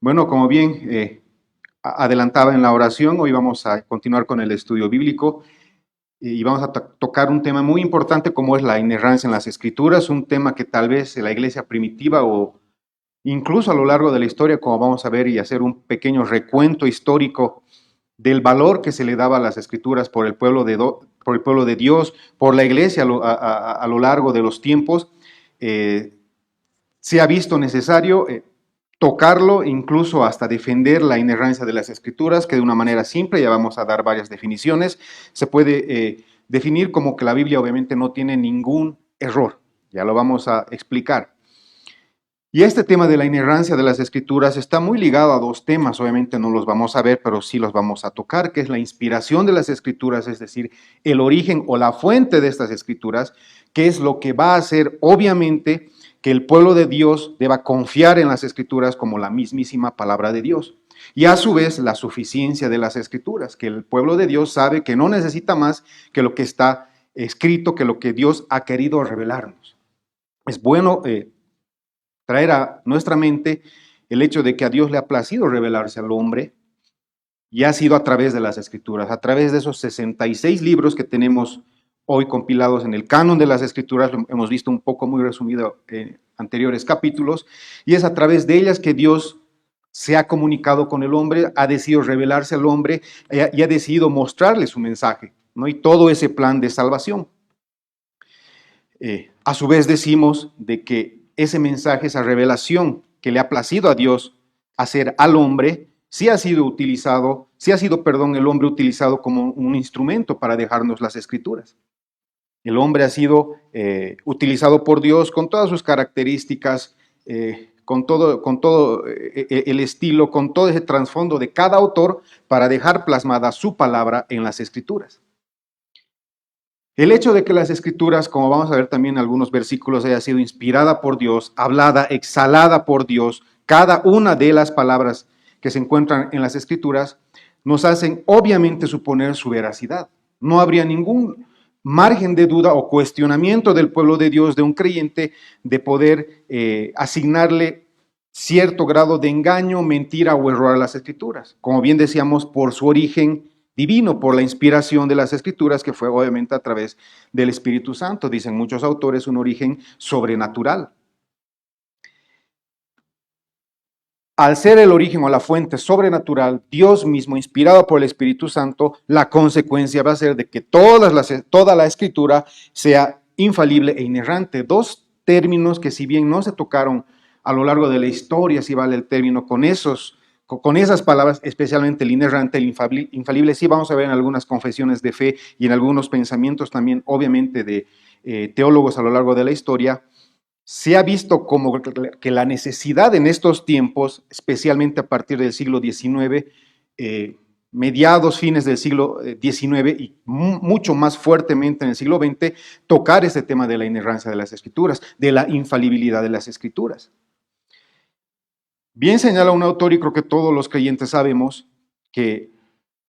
Bueno, como bien adelantaba en la oración, hoy vamos a continuar con el estudio bíblico y vamos a tocar un tema muy importante como es la inerrancia en las Escrituras, un tema que tal vez en la iglesia primitiva o incluso a lo largo de la historia, como vamos a ver y hacer un pequeño recuento histórico del valor que se le daba a las Escrituras por el pueblo por el pueblo de Dios, por la iglesia a lo largo de los tiempos, se ha visto necesario tocarlo, incluso hasta defender la inerrancia de las Escrituras, que de una manera simple, ya vamos a dar varias definiciones, se puede definir como que la Biblia obviamente no tiene ningún error, ya lo vamos a explicar. Y este tema de la inerrancia de las Escrituras está muy ligado a dos temas, obviamente no los vamos a ver, pero sí los vamos a tocar, que es la inspiración de las Escrituras, es decir, el origen o la fuente de estas Escrituras, que es lo que va a hacer, obviamente, que el pueblo de Dios deba confiar en las Escrituras como la mismísima palabra de Dios. Y a su vez, la suficiencia de las Escrituras, que el pueblo de Dios sabe que no necesita más que lo que está escrito, que lo que Dios ha querido revelarnos. Es bueno traer a nuestra mente el hecho de que a Dios le ha placido revelarse al hombre y ha sido a través de las Escrituras, a través de esos 66 libros que tenemos hoy compilados en el canon de las Escrituras, lo hemos visto un poco muy resumido en anteriores capítulos, y es a través de ellas que Dios se ha comunicado con el hombre, ha decidido revelarse al hombre y ha decidido mostrarle su mensaje, ¿no? Y todo ese plan de salvación. A su vez decimos de que ese mensaje, esa revelación que le ha placido a Dios hacer al hombre, sí ha sido utilizado, el hombre utilizado como un instrumento para dejarnos las Escrituras. El hombre ha sido utilizado por Dios con todas sus características, con todo el estilo, con todo ese trasfondo de cada autor para dejar plasmada su palabra en las Escrituras. El hecho de que las Escrituras, como vamos a ver también en algunos versículos, haya sido inspirada por Dios, hablada, exhalada por Dios, cada una de las palabras que se encuentran en las Escrituras, nos hacen obviamente suponer su veracidad. No habría ningún margen de duda o cuestionamiento del pueblo de Dios, de un creyente, de poder asignarle cierto grado de engaño, mentira o error a las Escrituras. Como bien decíamos, por su origen divino, por la inspiración de las Escrituras, que fue obviamente a través del Espíritu Santo. Dicen muchos autores, un origen sobrenatural. Al ser el origen o la fuente sobrenatural, Dios mismo, inspirado por el Espíritu Santo, la consecuencia va a ser de que toda la Escritura sea infalible e inerrante. Dos términos que si bien no se tocaron a lo largo de la historia, si vale el término, con esas palabras, especialmente el inerrante, el infalible, sí vamos a ver en algunas confesiones de fe y en algunos pensamientos también, obviamente, de teólogos a lo largo de la historia. Se ha visto como que la necesidad en estos tiempos, especialmente a partir del siglo XIX, mediados, fines del siglo XIX y mucho más fuertemente en el siglo XX, tocar ese tema de la inerrancia de las Escrituras, de la infalibilidad de las Escrituras. Bien señala un autor, y creo que todos los creyentes sabemos, que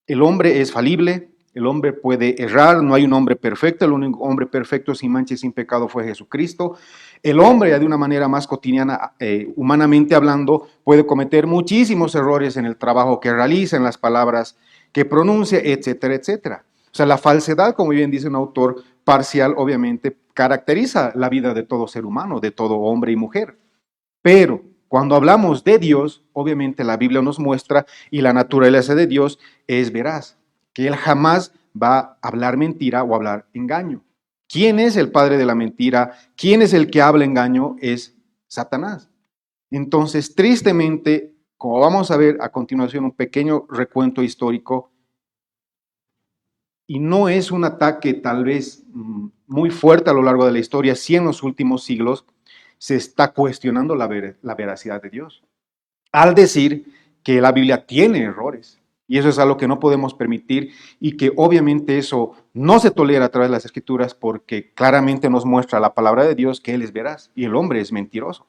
el hombre es falible, el hombre puede errar, no hay un hombre perfecto, el único hombre perfecto sin mancha y sin pecado fue Jesucristo. El hombre, ya de una manera más cotidiana, humanamente hablando, puede cometer muchísimos errores en el trabajo que realiza, en las palabras que pronuncia, etcétera, etcétera. O sea, la falsedad, como bien dice un autor parcial, obviamente, caracteriza la vida de todo ser humano, de todo hombre y mujer. Pero cuando hablamos de Dios, obviamente la Biblia nos muestra y la naturaleza de Dios es veraz, que Él jamás va a hablar mentira o hablar engaño. ¿Quién es el padre de la mentira? ¿Quién es el que habla engaño? Es Satanás. Entonces, tristemente, como vamos a ver a continuación un pequeño recuento histórico, y no es un ataque tal vez muy fuerte a lo largo de la historia, sí en los últimos siglos, se está cuestionando la veracidad de Dios, al decir que la Biblia tiene errores. Y eso es algo que no podemos permitir y que obviamente eso no se tolera a través de las Escrituras porque claramente nos muestra la palabra de Dios que Él es veraz y el hombre es mentiroso.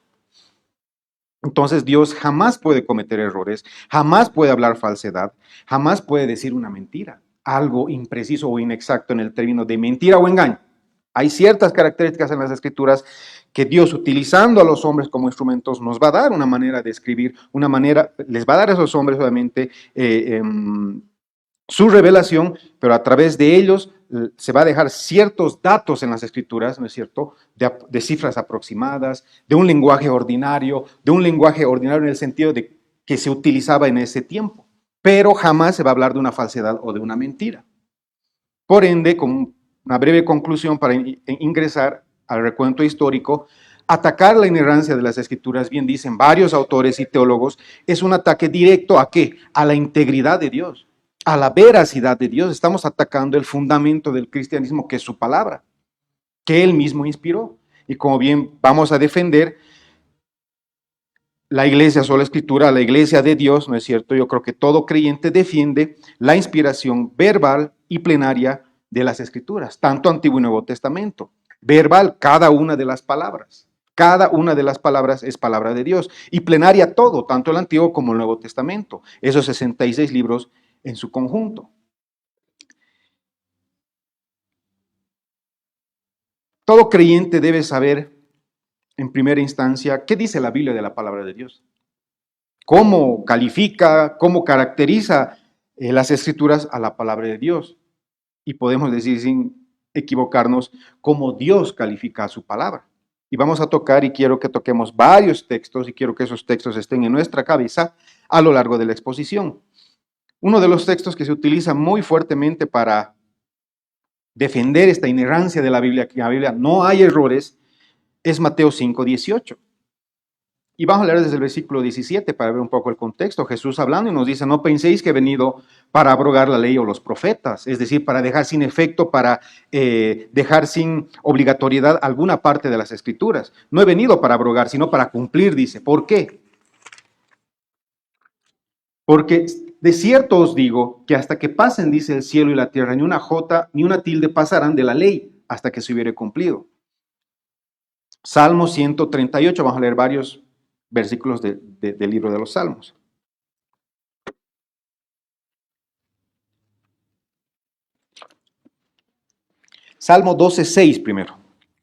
Entonces Dios jamás puede cometer errores, jamás puede hablar falsedad, jamás puede decir una mentira, algo impreciso o inexacto en el término de mentira o engaño. Hay ciertas características en las Escrituras que Dios, utilizando a los hombres como instrumentos, nos va a dar una manera de escribir, una manera, les va a dar a esos hombres obviamente su revelación, pero a través de ellos se va a dejar ciertos datos en las escrituras, ¿no es cierto?, de cifras aproximadas, de un lenguaje ordinario en el sentido de que se utilizaba en ese tiempo, pero jamás se va a hablar de una falsedad o de una mentira. Por ende, como una breve conclusión para ingresar al recuento histórico, atacar la inerrancia de las escrituras, bien dicen varios autores y teólogos, es un ataque directo ¿a qué? A la integridad de Dios, a la veracidad de Dios. Estamos atacando el fundamento del cristianismo, que es su palabra, que Él mismo inspiró. Y como bien vamos a defender, la iglesia sola escritura, la iglesia de Dios, ¿no es cierto? Yo creo que todo creyente defiende la inspiración verbal y plenaria de las escrituras, tanto Antiguo y Nuevo Testamento. Verbal, cada una de las palabras. Cada una de las palabras es palabra de Dios. Y plenaria todo, tanto el Antiguo como el Nuevo Testamento. Esos 66 libros en su conjunto. Todo creyente debe saber, en primera instancia, qué dice la Biblia de la palabra de Dios. Cómo califica, cómo caracteriza las escrituras a la palabra de Dios. Y podemos decir sin equivocarnos cómo Dios califica a su palabra. Y vamos a tocar, y quiero que toquemos varios textos, y quiero que esos textos estén en nuestra cabeza a lo largo de la exposición. Uno de los textos que se utiliza muy fuertemente para defender esta inerrancia de la Biblia, que en la Biblia no hay errores, es Mateo 5:18. Y vamos a leer desde el versículo 17 para ver un poco el contexto. Jesús hablando y nos dice, no penséis que he venido para abrogar la ley o los profetas, es decir, para dejar sin efecto, para dejar sin obligatoriedad alguna parte de las escrituras. No he venido para abrogar, sino para cumplir, dice. ¿Por qué? Porque de cierto os digo que hasta que pasen, dice, el cielo y la tierra, ni una jota ni una tilde pasarán de la ley hasta que se hubiere cumplido. Salmo 138, vamos a leer varios versículos del libro de los Salmos. Salmo 12:6 primero.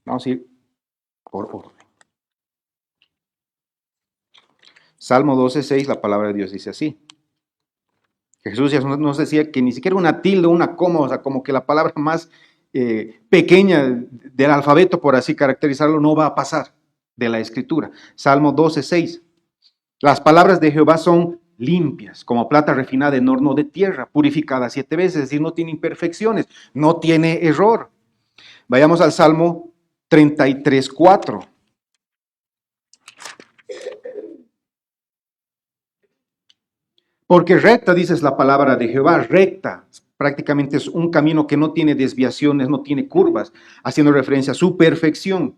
Vamos a ir por orden. Salmo 12:6, la palabra de Dios dice así. Jesús ya nos decía que ni siquiera una tilde, una coma, o sea, como que la palabra más pequeña del alfabeto, por así caracterizarlo, no va a pasar de la escritura. Salmo 12:6. Las palabras de Jehová son limpias, como plata refinada en horno de tierra, purificada 7 veces, es decir, no tiene imperfecciones, no tiene error. Vayamos al Salmo 33:4. Porque recta, dices la palabra de Jehová, recta, prácticamente es un camino que no tiene desviaciones, no tiene curvas, haciendo referencia a su perfección.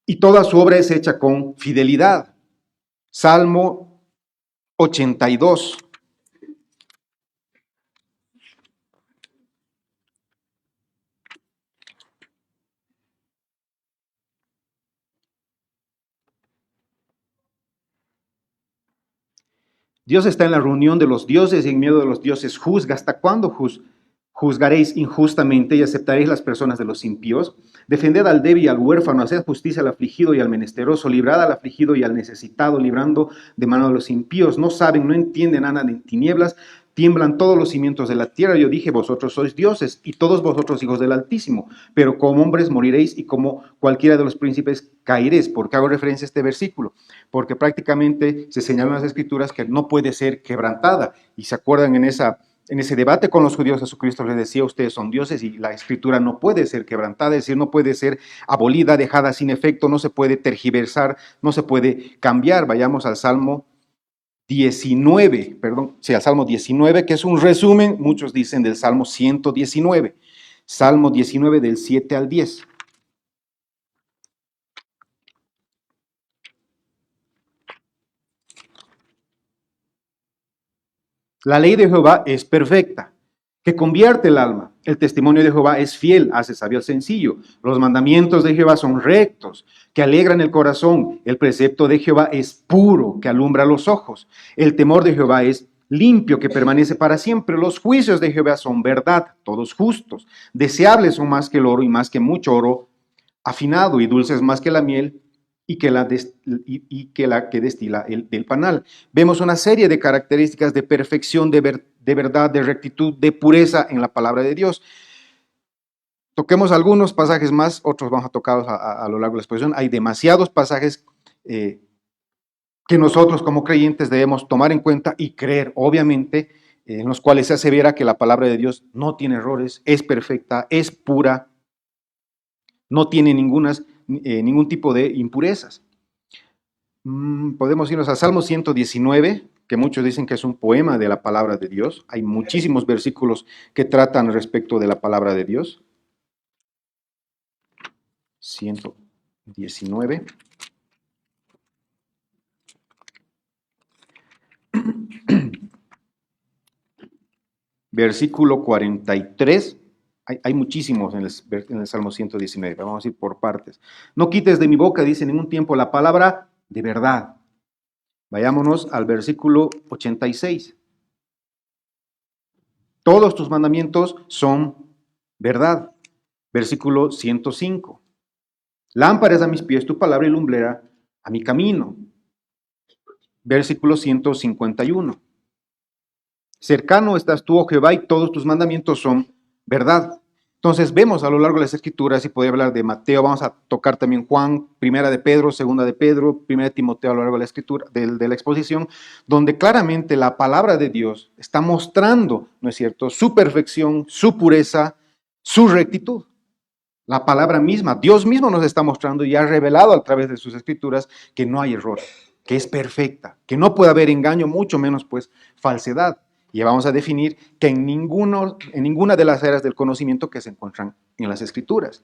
Y toda su obra es hecha con fidelidad. Salmo 82. Dios está en la reunión de los dioses y en medio de los dioses juzga. ¿Hasta cuándo juzgaréis injustamente y aceptaréis las personas de los impíos? Defended al débil y al huérfano, haced justicia al afligido y al menesteroso, librad al afligido y al necesitado, librando de mano de los impíos. No saben, no entienden, andan en tinieblas, tiemblan todos los cimientos de la tierra. Yo dije, vosotros sois dioses y todos vosotros hijos del Altísimo, pero como hombres moriréis y como cualquiera de los príncipes caeréis. ¿Por qué hago referencia a este versículo? Porque prácticamente se señalan las escrituras que no puede ser quebrantada. Y se acuerdan en ese debate con los judíos, Jesucristo les decía, ustedes son dioses y la escritura no puede ser quebrantada, es decir, no puede ser abolida, dejada sin efecto, no se puede tergiversar, no se puede cambiar. Vayamos al Salmo 19, al Salmo 19, que es un resumen, muchos dicen, del Salmo 119. Salmo 19 del 7 al 10. La ley de Jehová es perfecta, que convierte el alma. El testimonio de Jehová es fiel, hace sabio al sencillo. Los mandamientos de Jehová son rectos, que alegran el corazón. El precepto de Jehová es puro, que alumbra los ojos. El temor de Jehová es limpio, que permanece para siempre. Los juicios de Jehová son verdad, todos justos. Deseables son más que el oro y más que mucho oro, afinado y dulce es más que la miel y que la que destila del panal. Vemos una serie de características de perfección, de verdad, de rectitud, de pureza en la palabra de Dios. Toquemos algunos pasajes más, otros vamos a tocarlos a lo largo de la exposición. Hay demasiados pasajes que nosotros como creyentes debemos tomar en cuenta y creer, obviamente, en los cuales se asevera que la palabra de Dios no tiene errores, es perfecta, es pura, no tiene ningún tipo de impurezas. Podemos irnos a Salmo 119, que muchos dicen que es un poema de la palabra de Dios. Hay muchísimos versículos que tratan respecto de la palabra de Dios. 119. Versículo 43. Hay muchísimos en el Salmo 119. Vamos a ir por partes. No quites de mi boca, dice, en ningún tiempo la palabra de verdad. Vayámonos al versículo 86. Todos tus mandamientos son verdad. Versículo 105. Lámpara es a mis pies tu palabra y lumbrera a mi camino. Versículo 151. Cercano estás tú, oh Jehová, y todos tus mandamientos son verdad. Entonces vemos a lo largo de las Escrituras, y podría hablar de Mateo, vamos a tocar también Juan, primera de Pedro, segunda de Pedro, primera de Timoteo a lo largo de la Escritura, de la exposición, donde claramente la palabra de Dios está mostrando, ¿no es cierto?, su perfección, su pureza, su rectitud. La palabra misma, Dios mismo nos está mostrando y ha revelado a través de sus Escrituras que no hay error, que es perfecta, que no puede haber engaño, mucho menos pues falsedad. Y vamos a definir que en ninguna de las áreas del conocimiento que se encuentran en las Escrituras.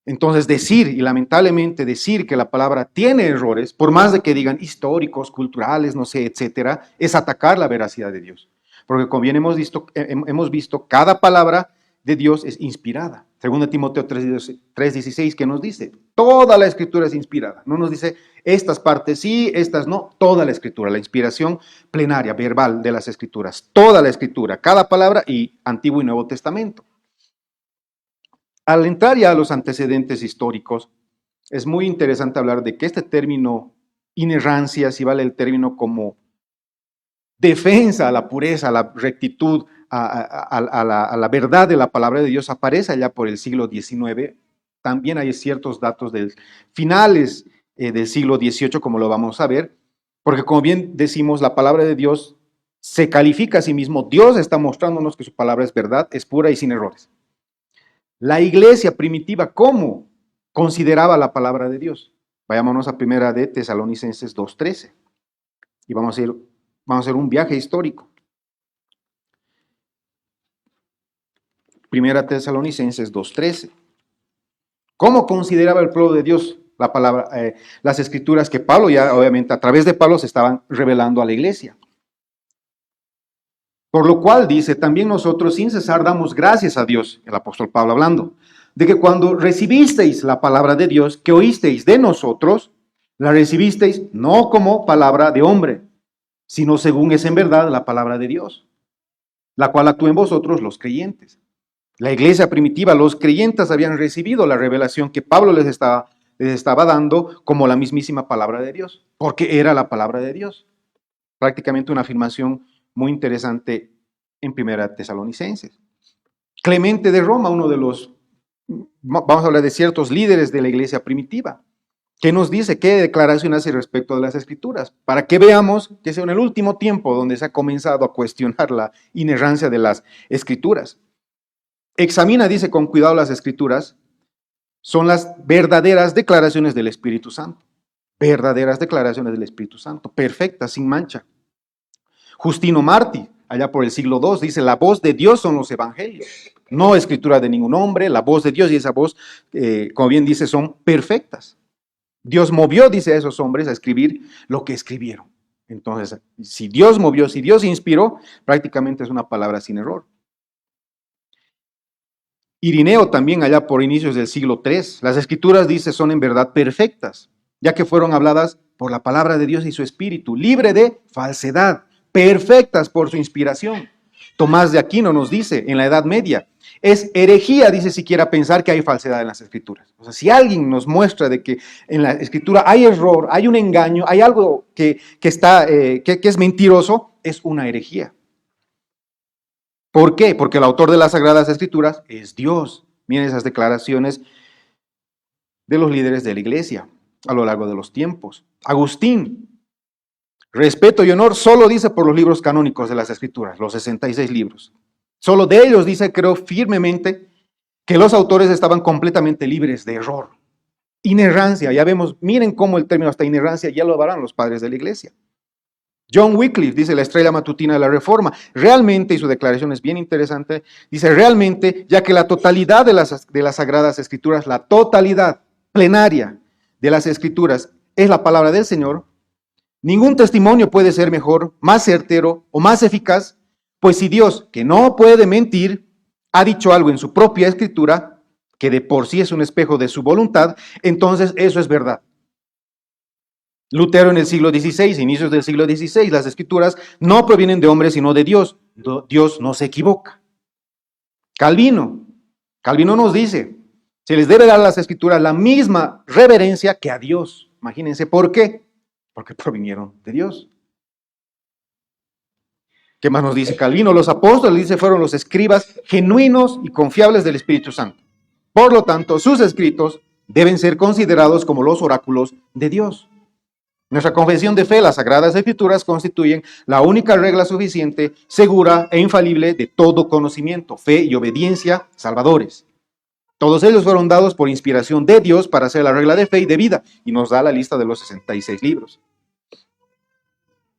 Entonces decir, y lamentablemente decir que la palabra tiene errores, por más de que digan históricos, culturales, no sé, etcétera, es atacar la veracidad de Dios. Porque como bien hemos visto, cada palabra de Dios es inspirada. Según Timoteo 3:16, que nos dice, toda la Escritura es inspirada. No nos dice estas partes sí, estas no, toda la Escritura, la inspiración plenaria, verbal de las Escrituras, toda la Escritura, cada palabra y Antiguo y Nuevo Testamento. Al entrar ya a los antecedentes históricos, es muy interesante hablar de que este término inerrancia, si vale el término como defensa a la pureza, a la rectitud, a la verdad de la palabra de Dios, aparece allá por el siglo XIX. También hay ciertos datos de finales del siglo XVIII, como lo vamos a ver, porque como bien decimos, la palabra de Dios se califica a sí mismo. Dios está mostrándonos que su palabra es verdad, es pura y sin errores. La iglesia primitiva, ¿cómo consideraba la palabra de Dios? Vayámonos a primera de Tesalonicenses 2:13 y vamos a hacer un viaje histórico. Primera Tesalonicenses 2:13. ¿Cómo consideraba el pueblo de Dios la palabra, las escrituras que Pablo ya, obviamente, a través de Pablo se estaban revelando a la iglesia? Por lo cual dice, también nosotros sin cesar damos gracias a Dios, el apóstol Pablo hablando, de que cuando recibisteis la palabra de Dios que oísteis de nosotros, la recibisteis no como palabra de hombre, sino según es en verdad la palabra de Dios, la cual actúa en vosotros los creyentes. La iglesia primitiva, los creyentes habían recibido la revelación que Pablo les estaba dando como la mismísima palabra de Dios, porque era la palabra de Dios. Prácticamente una afirmación muy interesante en Primera Tesalonicenses. Clemente de Roma, uno de los, vamos a hablar de ciertos líderes de la iglesia primitiva, ¿qué nos dice? ¿Qué declaración hace respecto de las Escrituras? Para que veamos que es en el último tiempo donde se ha comenzado a cuestionar la inerrancia de las Escrituras. Examina, dice, con cuidado las Escrituras, son las verdaderas declaraciones del Espíritu Santo. Verdaderas declaraciones del Espíritu Santo, perfectas, sin mancha. Justino Martí, allá por el siglo II, dice, la voz de Dios son los evangelios, no escritura de ningún hombre, la voz de Dios, y esa voz, como bien dice, son perfectas. Dios movió, dice, a esos hombres a escribir lo que escribieron. Entonces, si Dios movió, si Dios inspiró, prácticamente es una palabra sin error. Irineo también allá por inicios del siglo III, las escrituras, dice, son en verdad perfectas, ya que fueron habladas por la palabra de Dios y su espíritu, libre de falsedad, perfectas por su inspiración. Tomás de Aquino nos dice en la Edad Media, es herejía, dice, siquiera pensar que hay falsedad en las Escrituras. O sea, si alguien nos muestra de que en la Escritura hay error, hay un engaño, hay algo que es mentiroso, es una herejía. ¿Por qué? Porque el autor de las Sagradas Escrituras es Dios. Miren esas declaraciones de los líderes de la iglesia a lo largo de los tiempos. Agustín, respeto y honor solo dice por los libros canónicos de las Escrituras, los 66 libros. Solo de ellos dice, creo firmemente, que los autores estaban completamente libres de error. Inerrancia, ya vemos, miren cómo el término hasta inerrancia ya lo hablarán los padres de la iglesia. John Wycliffe dice, la estrella matutina de la Reforma, realmente, y su declaración es bien interesante, dice, realmente, ya que la totalidad de las Sagradas Escrituras, la totalidad plenaria de las Escrituras es la palabra del Señor, ningún testimonio puede ser mejor, más certero o más eficaz, pues si Dios, que no puede mentir, ha dicho algo en su propia Escritura, que de por sí es un espejo de su voluntad, entonces eso es verdad. Lutero en el siglo XVI, inicios del siglo XVI, las Escrituras no provienen de hombres sino de Dios. Dios no se equivoca. Calvino nos dice, se les debe dar a las Escrituras la misma reverencia que a Dios. Imagínense, ¿por qué? Porque provinieron de Dios. ¿Qué más nos dice Calvino? Los apóstoles, dice, fueron los escribas genuinos y confiables del Espíritu Santo. Por lo tanto, sus escritos deben ser considerados como los oráculos de Dios. Nuestra confesión de fe, las Sagradas Escrituras, constituyen la única regla suficiente, segura e infalible de todo conocimiento, fe y obediencia salvadores. Todos ellos fueron dados por inspiración de Dios para hacer la regla de fe y de vida, y nos da la lista de los 66 libros.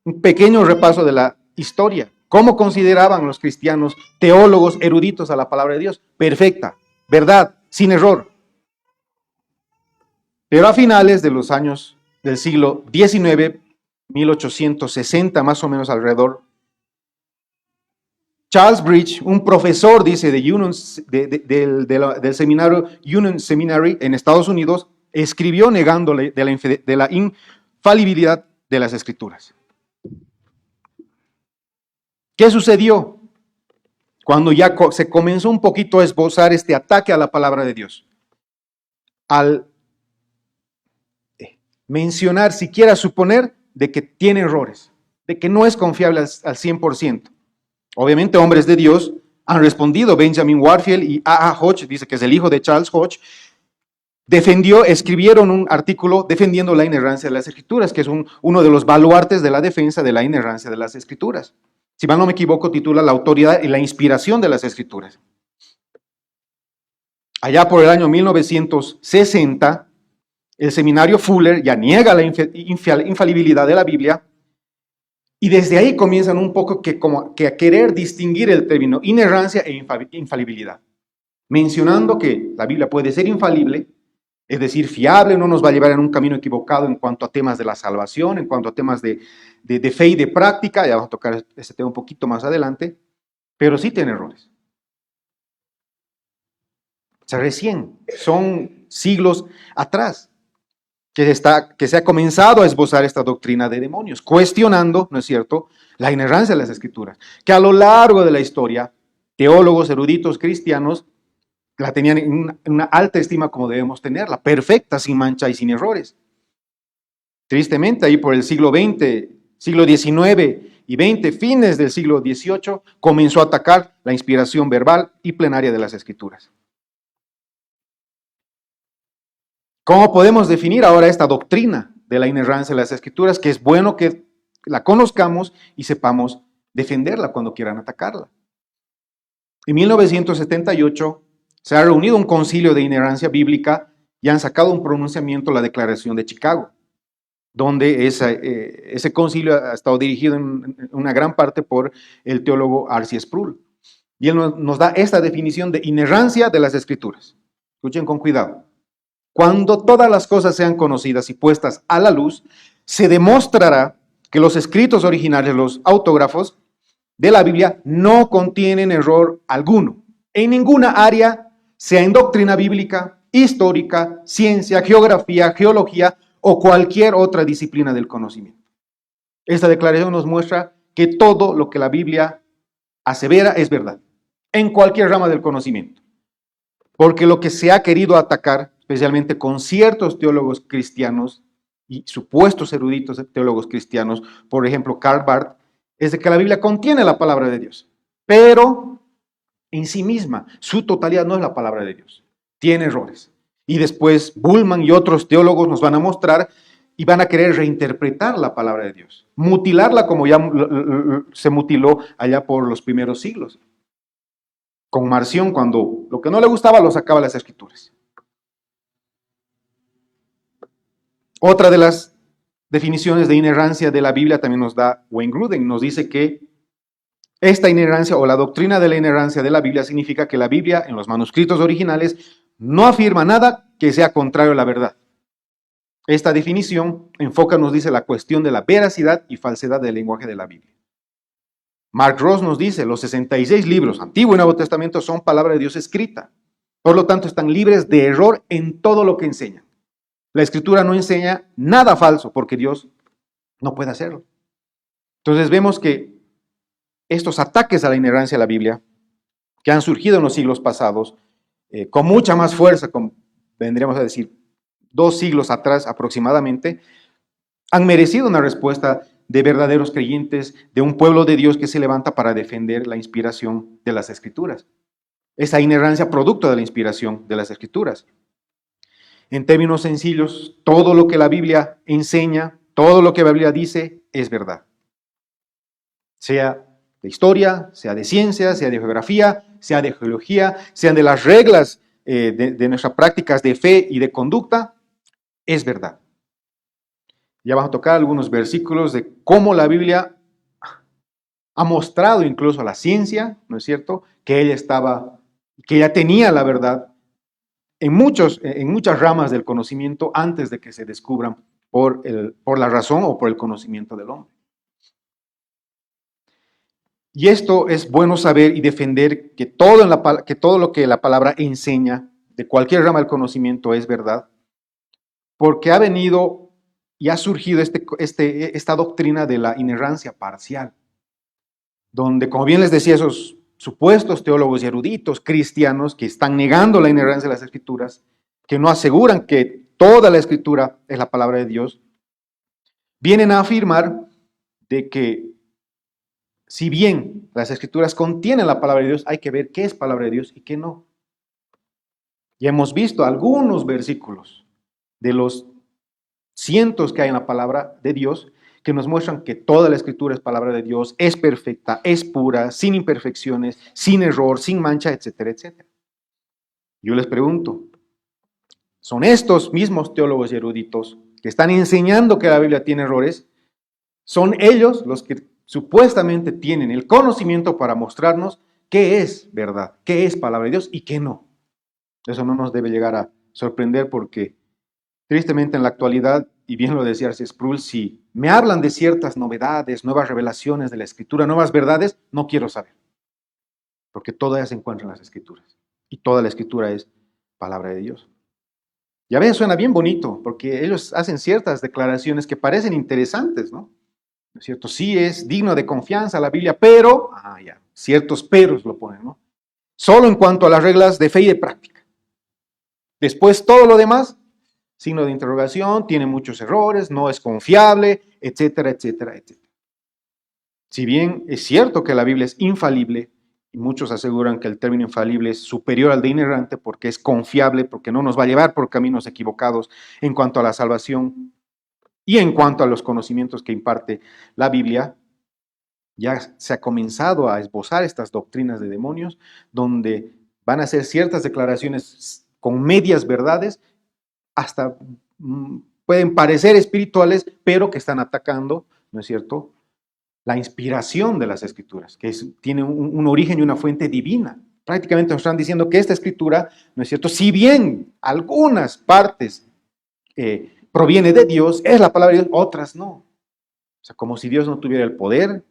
Un pequeño repaso de la historia. ¿Cómo consideraban los cristianos teólogos eruditos a la palabra de Dios? Perfecta, verdad, sin error. Pero a finales de los años del siglo XIX, 1860 más o menos alrededor, Charles Bridge, un profesor, dice, del seminario Union Seminary en Estados Unidos, escribió negándole de la infalibilidad de las Escrituras. ¿Qué sucedió? Cuando ya se comenzó un poquito a esbozar este ataque a la palabra de Dios. Al mencionar, siquiera suponer, de que tiene errores, de que no es confiable al 100%. Obviamente, hombres de Dios han respondido. Benjamin Warfield y A.A. Hodge, dice que es el hijo de Charles Hodge, escribieron un artículo defendiendo la inerrancia de las Escrituras, que es uno de los baluartes de la defensa de la inerrancia de las Escrituras. Si mal no me equivoco, titula La autoridad y la inspiración de las Escrituras. Allá por el año 1960, el seminario Fuller ya niega la infalibilidad de la Biblia, y desde ahí comienzan un poco que a querer distinguir el término inerrancia e infalibilidad, mencionando que la Biblia puede ser infalible, es decir, fiable, no nos va a llevar en un camino equivocado en cuanto a temas de la salvación, en cuanto a temas de fe y de práctica, ya vamos a tocar ese tema un poquito más adelante, pero sí tiene errores. O sea, recién, son siglos atrás, que se ha comenzado a esbozar esta doctrina de demonios, cuestionando, ¿no es cierto?, la inerrancia de las Escrituras, que a lo largo de la historia, teólogos, eruditos, cristianos, la tenían en una alta estima como debemos tenerla, perfecta, sin mancha y sin errores. Tristemente, ahí por el siglo XX, siglo XIX y XX, fines del siglo XVIII, comenzó a atacar la inspiración verbal y plenaria de las Escrituras. ¿Cómo podemos definir ahora esta doctrina de la inerrancia de las Escrituras? Que es bueno que la conozcamos y sepamos defenderla cuando quieran atacarla. En 1978 se ha reunido un concilio de inerrancia bíblica y han sacado un pronunciamiento, la Declaración de Chicago, donde ese concilio ha estado dirigido en una gran parte por el teólogo R.C. Sproul. Y él nos da esta definición de inerrancia de las Escrituras. Escuchen con cuidado. Cuando todas las cosas sean conocidas y puestas a la luz, se demostrará que los escritos originales, los autógrafos de la Biblia, no contienen error alguno, en ninguna área, sea en doctrina bíblica, histórica, ciencia, geografía, geología o cualquier otra disciplina del conocimiento. Esta declaración nos muestra que todo lo que la Biblia asevera es verdad, en cualquier rama del conocimiento. Porque lo que se ha querido atacar, especialmente con ciertos teólogos cristianos y supuestos eruditos teólogos cristianos, por ejemplo, Karl Barth, es de que la Biblia contiene la palabra de Dios, pero en sí misma, su totalidad no es la palabra de Dios, tiene errores. Y después Bullman y otros teólogos nos van a mostrar y van a querer reinterpretar la palabra de Dios, mutilarla como ya se mutiló allá por los primeros siglos. Con Marción, cuando lo que no le gustaba lo sacaba de las escrituras. Otra de las definiciones de inerrancia de la Biblia también nos da Wayne Grudem. Nos dice que esta inerrancia o la doctrina de la inerrancia de la Biblia significa que la Biblia en los manuscritos originales no afirma nada que sea contrario a la verdad. Esta definición enfoca, nos dice, la cuestión de la veracidad y falsedad del lenguaje de la Biblia. Mark Ross nos dice, los 66 libros, Antiguo y Nuevo Testamento, son palabra de Dios escrita. Por lo tanto, están libres de error en todo lo que enseñan. La Escritura no enseña nada falso, porque Dios no puede hacerlo. Entonces vemos que estos ataques a la inerrancia de la Biblia, que han surgido en los siglos pasados, con mucha más fuerza, vendríamos a decir, 2 siglos atrás aproximadamente, han merecido una respuesta de verdaderos creyentes, de un pueblo de Dios que se levanta para defender la inspiración de las Escrituras. Esa inerrancia producto de la inspiración de las Escrituras. En términos sencillos, todo lo que la Biblia enseña, todo lo que la Biblia dice, es verdad. Sea de historia, sea de ciencia, sea de geografía, sea de geología, sean de las reglas de nuestras prácticas de fe y de conducta, es verdad. Ya vamos a tocar algunos versículos de cómo la Biblia ha mostrado incluso a la ciencia, ¿no es cierto?, que ella tenía la verdad en muchas ramas del conocimiento antes de que se descubran por la razón o por el conocimiento del hombre. Y esto es bueno saber y defender que todo lo que la palabra enseña de cualquier rama del conocimiento es verdad, porque ha venido y ha surgido esta doctrina de la inerrancia parcial, donde, como bien les decía, esos supuestos teólogos y eruditos cristianos que están negando la inerrancia de las Escrituras, que no aseguran que toda la Escritura es la palabra de Dios, vienen a afirmar de que si bien las Escrituras contienen la palabra de Dios, hay que ver qué es palabra de Dios y qué no. Ya hemos visto algunos versículos de los cientos que hay en la palabra de Dios que nos muestran que toda la Escritura es palabra de Dios, es perfecta, es pura, sin imperfecciones, sin error, sin mancha, etcétera, etcétera. Yo les pregunto, ¿son estos mismos teólogos y eruditos que están enseñando que la Biblia tiene errores? ¿Son ellos los que supuestamente tienen el conocimiento para mostrarnos qué es verdad, qué es palabra de Dios y qué no? Eso no nos debe llegar a sorprender porque tristemente en la actualidad, y bien lo decía C.S. Sproul, si me hablan de ciertas novedades, nuevas revelaciones de la Escritura, nuevas verdades, no quiero saber. Porque todas ellas se encuentran en las Escrituras. Y toda la Escritura es palabra de Dios. Y a veces suena bien bonito, porque ellos hacen ciertas declaraciones que parecen interesantes, ¿no? ¿No es cierto? Sí es digno de confianza la Biblia, pero, ciertos peros lo ponen, ¿no? Solo en cuanto a las reglas de fe y de práctica. Después todo lo demás, signo de interrogación, tiene muchos errores, no es confiable, etcétera, etcétera, etcétera. Si bien es cierto que la Biblia es infalible, y muchos aseguran que el término infalible es superior al de inerrante porque es confiable, porque no nos va a llevar por caminos equivocados en cuanto a la salvación y en cuanto a los conocimientos que imparte la Biblia, ya se ha comenzado a esbozar estas doctrinas de demonios, donde van a hacer ciertas declaraciones con medias verdades, hasta pueden parecer espirituales, pero que están atacando, ¿no es cierto?, la inspiración de las Escrituras, que tiene un origen y una fuente divina. Prácticamente nos están diciendo que esta Escritura, ¿no es cierto?, si bien algunas partes proviene de Dios, es la palabra de Dios, otras no. O sea, como si Dios no tuviera el poder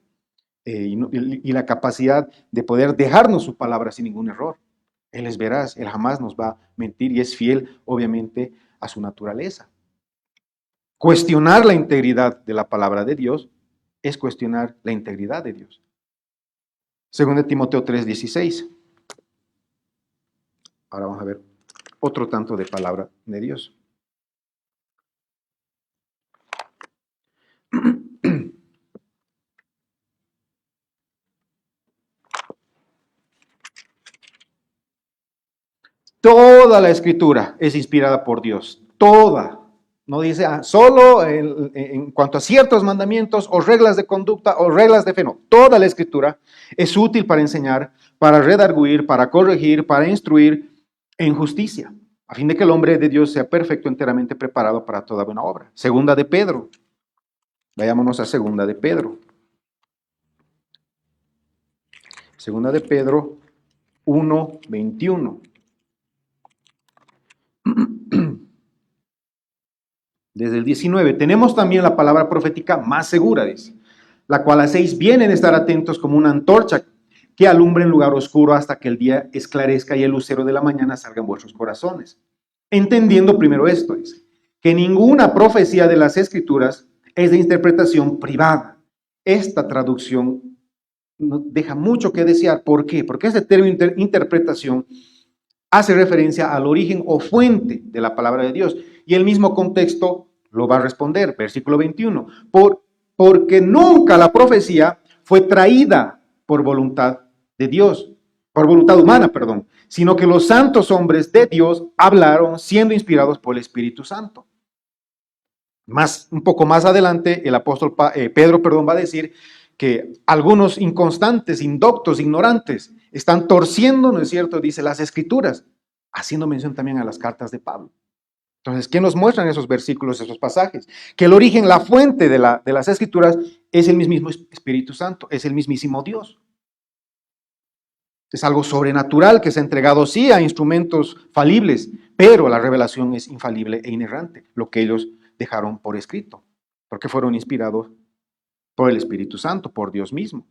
y la capacidad de poder dejarnos su palabra sin ningún error. Él es veraz, Él jamás nos va a mentir y es fiel, obviamente, a su naturaleza. Cuestionar la integridad de la palabra de Dios es cuestionar la integridad de Dios. 2 Timoteo 3:16. Ahora vamos a ver otro tanto de palabra de Dios. Toda la escritura es inspirada por Dios. Toda. No dice solo en cuanto a ciertos mandamientos o reglas de conducta o reglas de fe. No. Toda la escritura es útil para enseñar, para redarguir, para corregir, para instruir en justicia, a fin de que el hombre de Dios sea perfecto, enteramente preparado para toda buena obra. Segunda de Pedro. Vayámonos a segunda de Pedro. Segunda de Pedro 1:21. Desde el 19, tenemos también la palabra profética más segura, dice, la cual hacéis bien en estar atentos como una antorcha que alumbre en lugar oscuro hasta que el día esclarezca y el lucero de la mañana salga en vuestros corazones. Entendiendo primero esto, dice, que ninguna profecía de las Escrituras es de interpretación privada. Esta traducción deja mucho que desear. ¿Por qué? Porque este término interpretación hace referencia al origen o fuente de la palabra de Dios. Y el mismo contexto lo va a responder, versículo 21. Porque nunca la profecía fue traída por voluntad de Dios, por voluntad humana, perdón, sino que los santos hombres de Dios hablaron siendo inspirados por el Espíritu Santo. Un poco más adelante, el apóstol Pedro va a decir que algunos inconstantes, indoctos, ignorantes, están torciendo, ¿no es cierto?, dice, las Escrituras, haciendo mención también a las cartas de Pablo. Entonces, ¿qué nos muestran esos versículos, esos pasajes? Que el origen, la fuente de las Escrituras es el mismo Espíritu Santo, es el mismísimo Dios. Es algo sobrenatural que se ha entregado, sí, a instrumentos falibles, pero la revelación es infalible e inerrante, lo que ellos dejaron por escrito, porque fueron inspirados por el Espíritu Santo, por Dios mismo.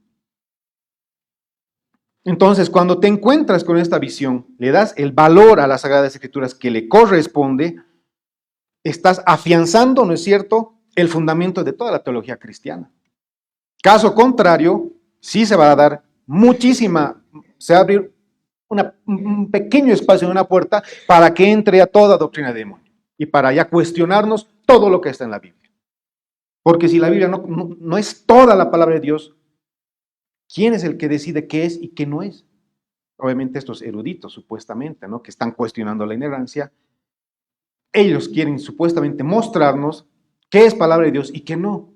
Entonces, cuando te encuentras con esta visión, le das el valor a las Sagradas Escrituras que le corresponde, estás afianzando, ¿no es cierto?, el fundamento de toda la teología cristiana. Caso contrario, sí se va a dar se va a abrir un pequeño espacio en una puerta para que entre a toda doctrina de demonio y para ya cuestionarnos todo lo que está en la Biblia. Porque si la Biblia no es toda la palabra de Dios, ¿quién es el que decide qué es y qué no es? Obviamente estos eruditos, supuestamente, ¿no?, que están cuestionando la inerrancia, ellos quieren supuestamente mostrarnos qué es palabra de Dios y qué no.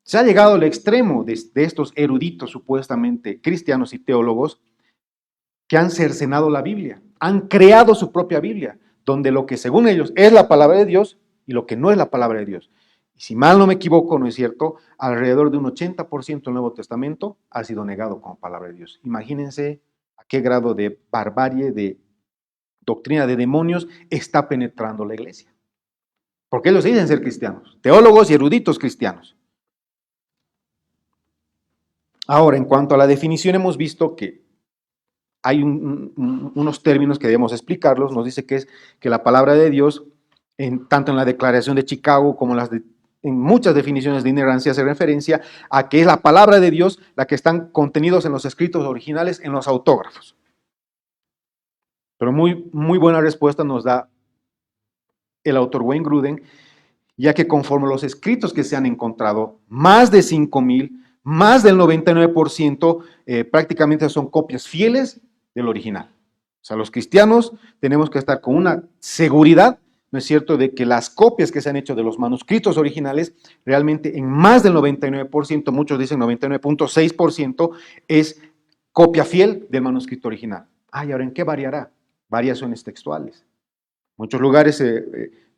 Se ha llegado al extremo de estos eruditos supuestamente cristianos y teólogos que han cercenado la Biblia, han creado su propia Biblia, donde lo que según ellos es la palabra de Dios y lo que no es la palabra de Dios. Y si mal no me equivoco, ¿no es cierto?, alrededor de un 80% del Nuevo Testamento ha sido negado como palabra de Dios. Imagínense a qué grado de barbarie, de doctrina de demonios está penetrando la iglesia. Porque ellos dicen ser cristianos, teólogos y eruditos cristianos. Ahora, en cuanto a la definición, hemos visto que hay unos términos que debemos explicarlos. Nos dice que la palabra de Dios, tanto en la Declaración de Chicago como en muchas definiciones de inerrancia, hace referencia a que es la palabra de Dios la que están contenidos en los escritos originales, en los autógrafos. Pero muy, muy buena respuesta nos da el autor Wayne Grudem, ya que conforme los escritos que se han encontrado, más de 5,000, más del 99%, prácticamente son copias fieles del original. O sea, los cristianos tenemos que estar con una seguridad, ¿no es cierto?, de que las copias que se han hecho de los manuscritos originales, realmente en más del 99%, muchos dicen 99.6%, es copia fiel del manuscrito original. ¿Y ahora en qué variará? Variaciones textuales. Muchos lugares,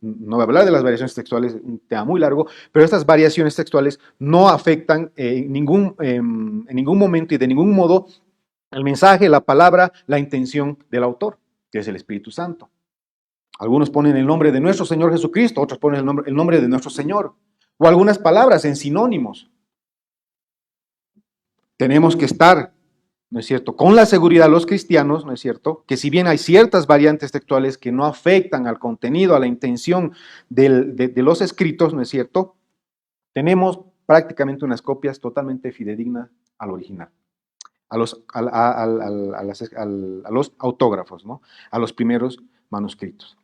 no voy a hablar de las variaciones textuales, un tema muy largo, pero estas variaciones textuales no afectan en ningún momento y de ningún modo el mensaje, la palabra, la intención del autor, que es el Espíritu Santo. Algunos ponen el nombre de nuestro Señor Jesucristo, otros ponen el nombre de nuestro Señor, o algunas palabras en sinónimos. Tenemos que estar, ¿no es cierto?, con la seguridad los cristianos, ¿no es cierto?, que si bien hay ciertas variantes textuales que no afectan al contenido, a la intención de los escritos, ¿no es cierto?, tenemos prácticamente unas copias totalmente fidedignas al original. a los autógrafos, ¿no? A los primeros manuscritos.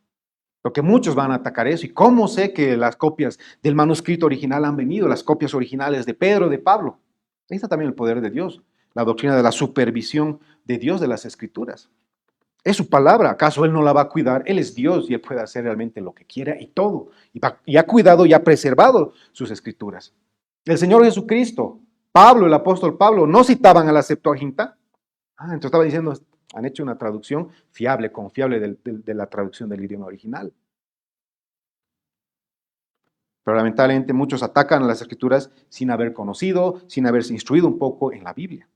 Porque muchos van a atacar eso. ¿Y cómo sé que las copias del manuscrito original han venido? Las copias originales de Pedro, de Pablo. Ahí está también el poder de Dios, la doctrina de la supervisión de Dios de las Escrituras. Es su palabra, ¿acaso Él no la va a cuidar? Él es Dios y Él puede hacer realmente lo que quiera y todo. Y ha cuidado y ha preservado sus Escrituras. El Señor Jesucristo, Pablo, el apóstol Pablo, ¿no citaban a la Septuaginta? Entonces estaba diciendo, han hecho una traducción fiable, confiable de la traducción del idioma original. Pero lamentablemente muchos atacan a las Escrituras sin haber conocido, sin haberse instruido un poco en la Biblia.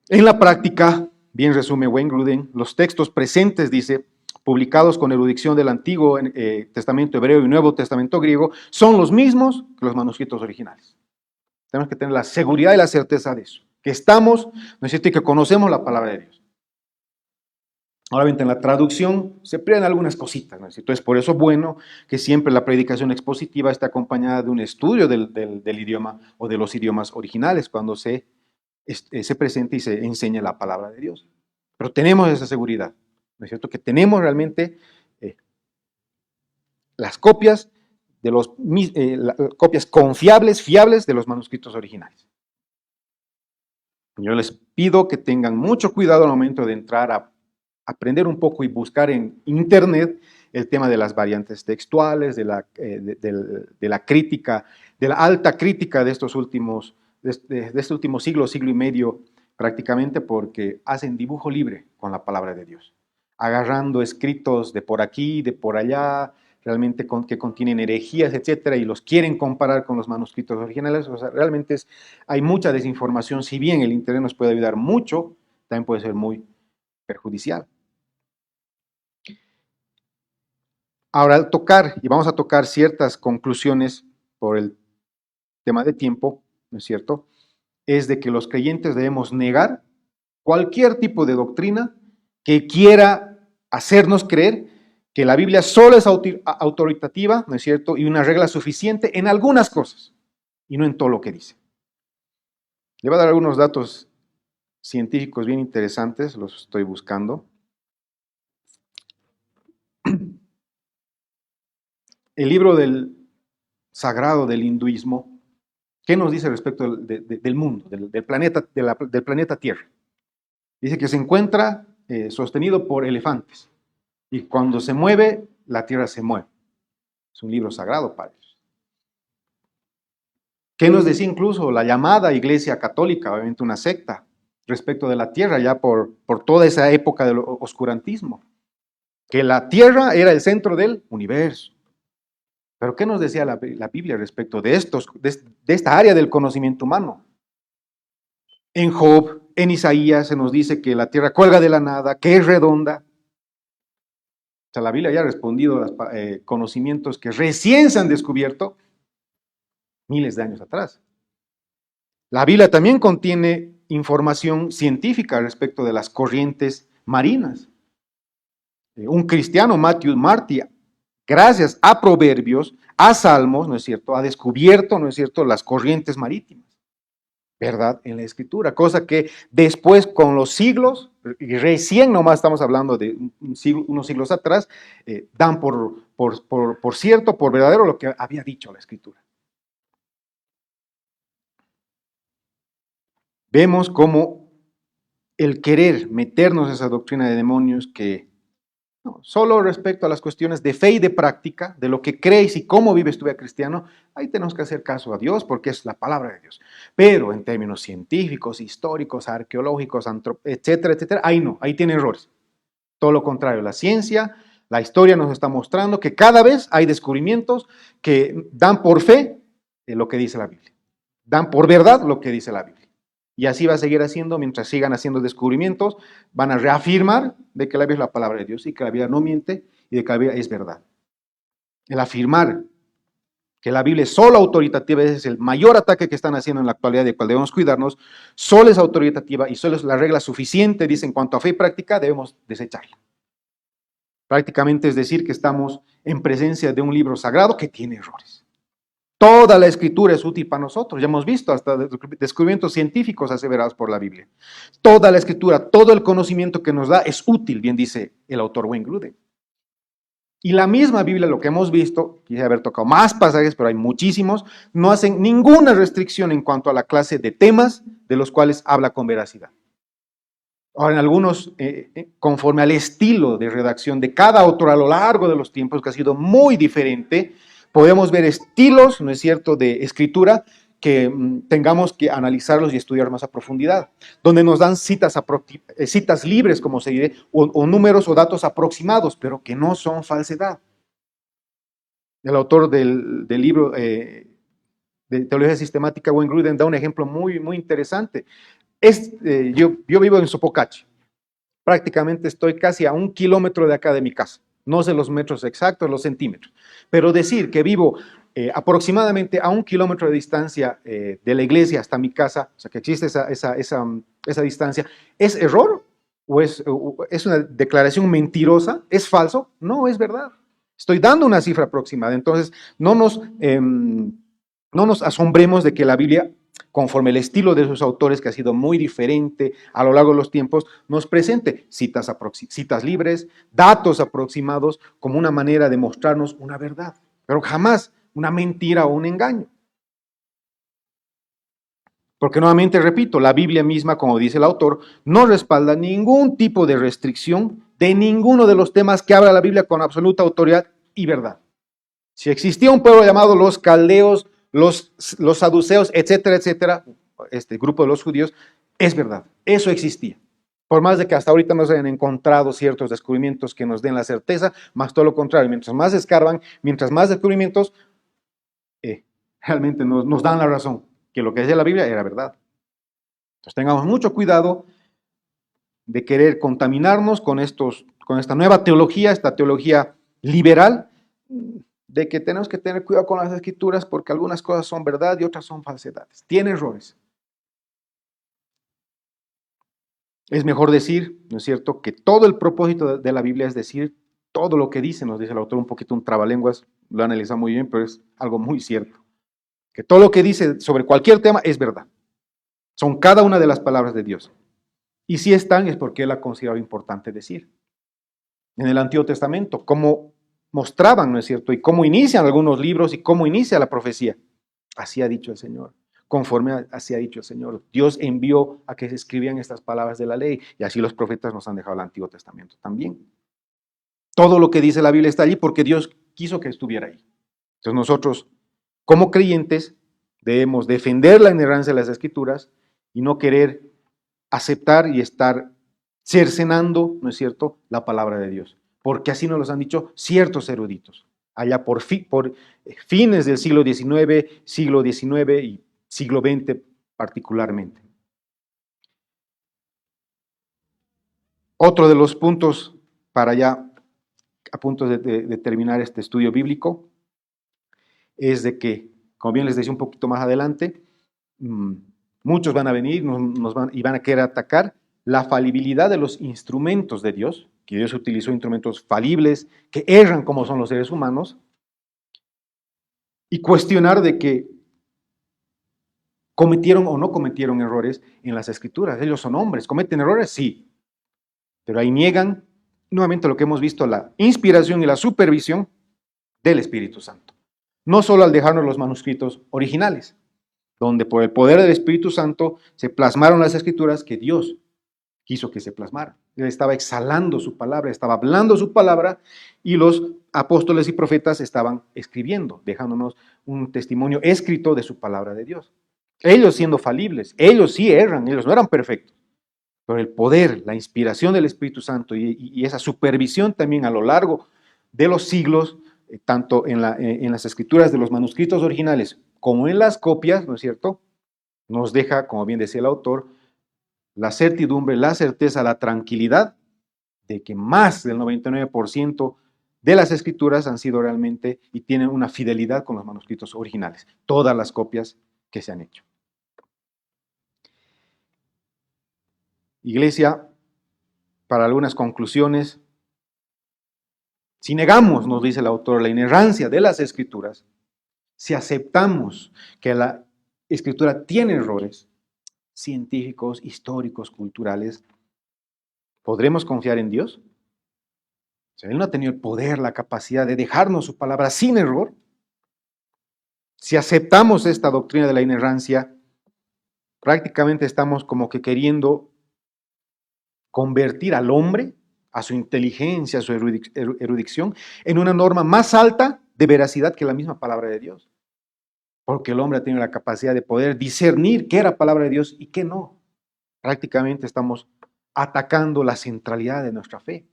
En la práctica, bien resume Wayne Grudem, los textos presentes, dice, publicados con erudición del Antiguo Testamento hebreo y Nuevo Testamento griego, son los mismos que los manuscritos originales. Tenemos que tener la seguridad y la certeza de eso, que estamos, ¿no es cierto?, y que conocemos la palabra de Dios. Obviamente en la traducción se pierden algunas cositas, ¿no es cierto? Es por eso bueno que siempre la predicación expositiva esté acompañada de un estudio del idioma o de los idiomas originales cuando se presenta y se enseña la palabra de Dios. Pero tenemos esa seguridad, ¿no es cierto? Que tenemos realmente las copias de copias confiables, fiables de los manuscritos originales. Yo les pido que tengan mucho cuidado al momento de entrar a aprender un poco y buscar en internet el tema de las variantes textuales, de la crítica, de la alta crítica de estos últimos, de este último siglo, siglo y medio prácticamente, porque hacen dibujo libre con la palabra de Dios, agarrando escritos de por aquí, de por allá, realmente que contienen herejías, etcétera, y los quieren comparar con los manuscritos originales. O sea, realmente hay mucha desinformación. Si bien el internet nos puede ayudar mucho, también puede ser muy perjudicial. Ahora, al tocar, y vamos a tocar ciertas conclusiones por el tema de tiempo, ¿no es cierto?, es de que los creyentes debemos negar cualquier tipo de doctrina que quiera hacernos creer que la Biblia solo es autoritativa, ¿no es cierto?, y una regla suficiente en algunas cosas, y no en todo lo que dice. Le voy a dar algunos datos científicos bien interesantes, los estoy buscando. El libro del sagrado del hinduismo, ¿qué nos dice respecto del mundo, del planeta Tierra? Dice que se encuentra sostenido por elefantes y cuando se mueve, la Tierra se mueve. Es un libro sagrado para ellos. ¿Qué nos decía incluso la llamada Iglesia Católica, obviamente una secta, respecto de la Tierra ya por toda esa época del oscurantismo? Que la Tierra era el centro del universo. Pero ¿qué nos decía la Biblia respecto de esta área del conocimiento humano? En Job, en Isaías se nos dice que la tierra cuelga de la nada, que es redonda. O sea, la Biblia ya ha respondido a los conocimientos que recién se han descubierto miles de años atrás. La Biblia también contiene información científica respecto de las corrientes marinas. Un cristiano, Matthew Marty, gracias a Proverbios, a Salmos, ¿no es cierto?, ha descubierto, ¿no es cierto?, las corrientes marítimas, ¿verdad?, en la Escritura, cosa que después con los siglos, y recién nomás estamos hablando de unos siglos atrás, dan por cierto, por verdadero lo que había dicho la Escritura. Vemos cómo el querer meternos esa doctrina de demonios que no, solo respecto a las cuestiones de fe y de práctica, de lo que crees y cómo vives tu vida cristiano, ahí tenemos que hacer caso a Dios porque es la palabra de Dios. Pero en términos científicos, históricos, arqueológicos, etcétera, etcétera, ahí no, ahí tiene errores. Todo lo contrario, la ciencia, la historia nos está mostrando que cada vez hay descubrimientos que dan por fe lo que dice la Biblia. Dan por verdad lo que dice la Biblia. Y así va a seguir haciendo mientras sigan haciendo descubrimientos, van a reafirmar de que la Biblia es la palabra de Dios y que la Biblia no miente y de que la Biblia es verdad. El afirmar que la Biblia es solo autoritativa es el mayor ataque que están haciendo en la actualidad, de cual debemos cuidarnos. Solo es autoritativa y solo es la regla suficiente, dice, en cuanto a fe y práctica, debemos desecharla. Prácticamente es decir que estamos en presencia de un libro sagrado que tiene errores. Toda la escritura es útil para nosotros. Ya hemos visto hasta descubrimientos científicos aseverados por la Biblia. Toda la escritura, todo el conocimiento que nos da es útil, bien dice el autor Wayne Grudem. Y la misma Biblia, lo que hemos visto, quise haber tocado más pasajes, pero hay muchísimos, no hacen ninguna restricción en cuanto a la clase de temas de los cuales habla con veracidad. Ahora, en algunos, conforme al estilo de redacción de cada autor a lo largo de los tiempos, que ha sido muy diferente, podemos ver estilos, ¿no es cierto?, de escritura que tengamos que analizarlos y estudiar más a profundidad, donde nos dan citas libres, como se dice, o números o datos aproximados, pero que no son falsedad. El autor del libro de Teología Sistemática, Wayne Grudem, da un ejemplo muy, muy interesante. Yo vivo en Sopocachi. Prácticamente estoy casi a 1 kilómetro de acá de mi casa. No sé los metros exactos, los centímetros. Pero decir que vivo aproximadamente a 1 kilómetro de distancia de la iglesia hasta mi casa, o sea que existe esa distancia, ¿es error? ¿O es una declaración mentirosa? ¿Es falso? No, es verdad. Estoy dando una cifra aproximada. Entonces, no nos asombremos de que la Biblia, conforme el estilo de sus autores, que ha sido muy diferente a lo largo de los tiempos, nos presente citas libres, datos aproximados, como una manera de mostrarnos una verdad, pero jamás una mentira o un engaño. Porque nuevamente repito, la Biblia misma, como dice el autor, no respalda ningún tipo de restricción de ninguno de los temas que habla la Biblia con absoluta autoridad y verdad. Si existía un pueblo llamado los caldeos, los saduceos, etcétera, etcétera, este grupo de los judíos, es verdad, eso existía. Por más de que hasta ahorita no se hayan encontrado ciertos descubrimientos que nos den la certeza, más todo lo contrario, mientras más escarban, mientras más descubrimientos, realmente nos dan la razón, que lo que decía la Biblia era verdad. Entonces tengamos mucho cuidado de querer contaminarnos con esta nueva teología, esta teología liberal, de que tenemos que tener cuidado con las escrituras porque algunas cosas son verdad y otras son falsedades. Tiene errores. Es mejor decir, ¿no es cierto?, que todo el propósito de la Biblia es decir todo lo que dice, nos dice el autor un poquito un trabalenguas, lo analiza muy bien, pero es algo muy cierto. Que todo lo que dice sobre cualquier tema es verdad. Son cada una de las palabras de Dios. Y si están es porque Él ha considerado importante decir. En el Antiguo Testamento, cómo mostraban, ¿no es cierto?, y cómo inician algunos libros y cómo inicia la profecía. Así ha dicho el Señor. Conforme así ha dicho el Señor. Dios envió a que se escribieran estas palabras de la ley y así los profetas nos han dejado el Antiguo Testamento también. Todo lo que dice la Biblia está allí porque Dios quiso que estuviera ahí. Entonces nosotros, como creyentes, debemos defender la inerrancia de las Escrituras y no querer aceptar y estar cercenando, ¿no es cierto?, la palabra de Dios. Porque así nos lo han dicho ciertos eruditos, allá por fines del siglo XIX y siglo XX particularmente. Otro de los puntos para ya a punto de terminar este estudio bíblico es de que, como bien les decía un poquito más adelante, muchos van a venir y van a querer atacar la falibilidad de los instrumentos de Dios, que Dios utilizó instrumentos falibles, que erran como son los seres humanos, y cuestionar de que cometieron o no cometieron errores en las Escrituras. Ellos son hombres, ¿cometen errores? Sí, pero ahí niegan nuevamente lo que hemos visto, la inspiración y la supervisión del Espíritu Santo. No solo al dejarnos los manuscritos originales, donde por el poder del Espíritu Santo se plasmaron las Escrituras que Dios quiso que se plasmaran. Él estaba exhalando su palabra, estaba hablando su palabra y los apóstoles y profetas estaban escribiendo, dejándonos un testimonio escrito de su palabra de Dios. Ellos siendo falibles, ellos sí erran, ellos no eran perfectos, pero el poder, la inspiración del Espíritu Santo y esa supervisión también a lo largo de los siglos, tanto en las escrituras de los manuscritos originales como en las copias, ¿no es cierto?, nos deja, como bien decía el autor, la certidumbre, la certeza, la tranquilidad de que más del 99% de las escrituras han sido realmente y tienen una fidelidad con los manuscritos originales, todas las copias que se han hecho. Iglesia, para algunas conclusiones, si negamos, nos dice el autor, la inerrancia de las Escrituras, Si aceptamos que la Escritura tiene errores científicos, históricos, culturales, ¿podremos confiar en Dios? O sea, Él no ha tenido el poder, la capacidad de dejarnos su palabra sin error. Si aceptamos esta doctrina de la inerrancia, prácticamente estamos como que queriendo convertir al hombre, a su inteligencia, a su erudición, en una norma más alta de veracidad que la misma palabra de Dios. Porque el hombre ha tenido la capacidad de poder discernir qué era palabra de Dios y qué no. Prácticamente estamos atacando la centralidad de nuestra fe.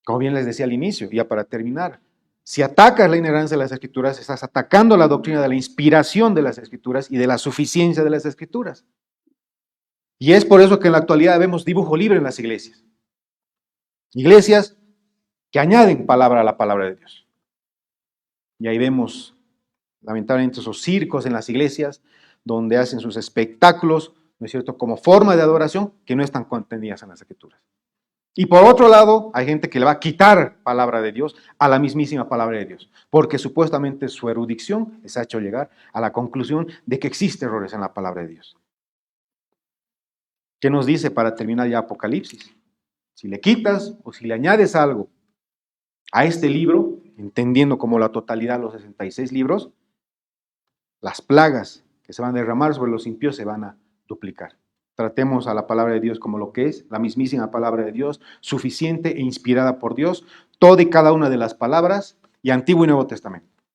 Como bien les decía al inicio, ya para terminar, si atacas la inerrancia de las Escrituras, estás atacando la doctrina de la inspiración de las Escrituras y de la suficiencia de las Escrituras. Y es por eso que en la actualidad vemos dibujo libre en las iglesias. Iglesias que añaden palabra a la palabra de Dios. Y ahí vemos, lamentablemente, esos circos en las iglesias donde hacen sus espectáculos, ¿no es cierto?, como forma de adoración que no están contenidas en las Escrituras. Y por otro lado, hay gente que le va a quitar palabra de Dios a la mismísima palabra de Dios, porque supuestamente su erudición les ha hecho llegar a la conclusión de que existen errores en la palabra de Dios. ¿Qué nos dice para terminar ya Apocalipsis? Si le quitas o si le añades algo a este libro, entendiendo como la totalidad los 66 libros, las plagas que se van a derramar sobre los impíos se van a duplicar. Tratemos a la palabra de Dios como lo que es, la mismísima palabra de Dios, suficiente e inspirada por Dios, toda y cada una de las palabras, y Antiguo y Nuevo Testamento.